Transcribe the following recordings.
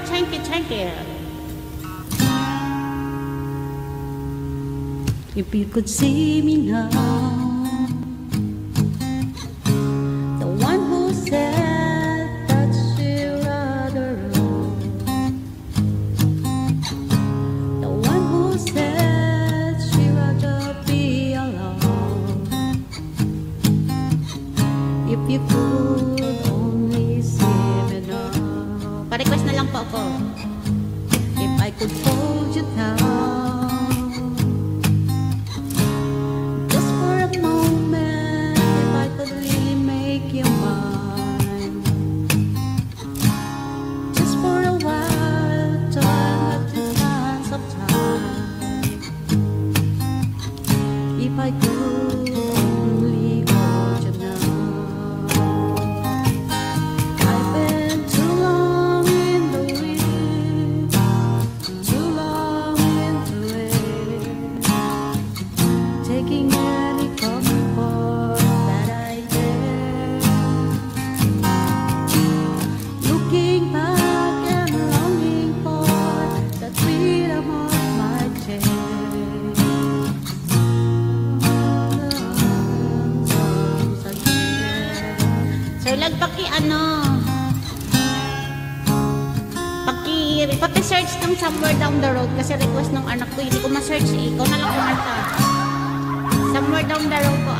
Thank you, thank you. If you could see me now, the one who said that she'd rather alone, the one who said she'd rather be alone. If you could only see me now. Pa-request na lang po ako. If I could hold you down, I could only hold you now. I've been too long in the wind, too long in the rain, taking any comfort that I get, looking back and longing for the freedom of my chest. So, paki-search ng Somewhere Down the Road kasi request ng anak ko, hindi ko ma-search eh. Ikaw na lang kumanta. Somewhere Down the Road ko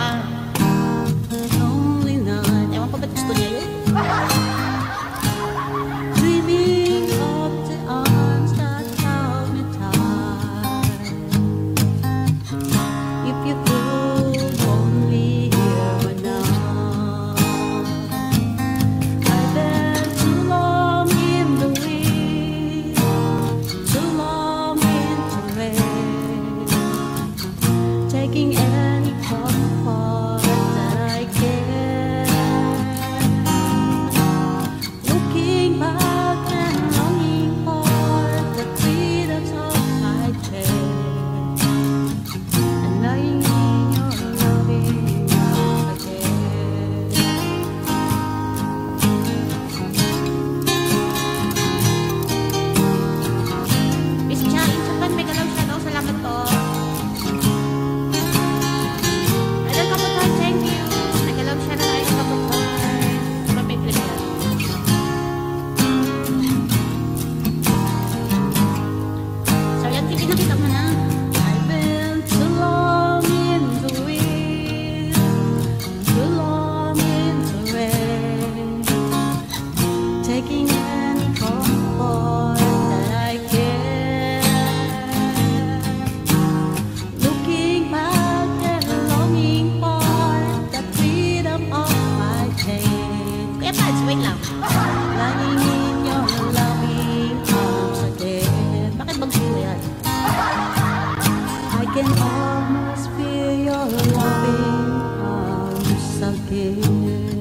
Lonely night. Ewan pa ba't gusto niya yun? Dreaming of the arms that held me tight. If you could only hear me now. Taking any comfort that I can, looking back and longing for the freedoms of my chest, and lying in your loving arms again. Miss Cha, in Japan, may galaw siya daw. Salamat po. Taking any comfort that I can, looking back and longing for the freedom of my chest. Kuya Pads, wait lang. Lying in your loving arms again. Bakit bagsayo yan? I can almost feel your loving arms again.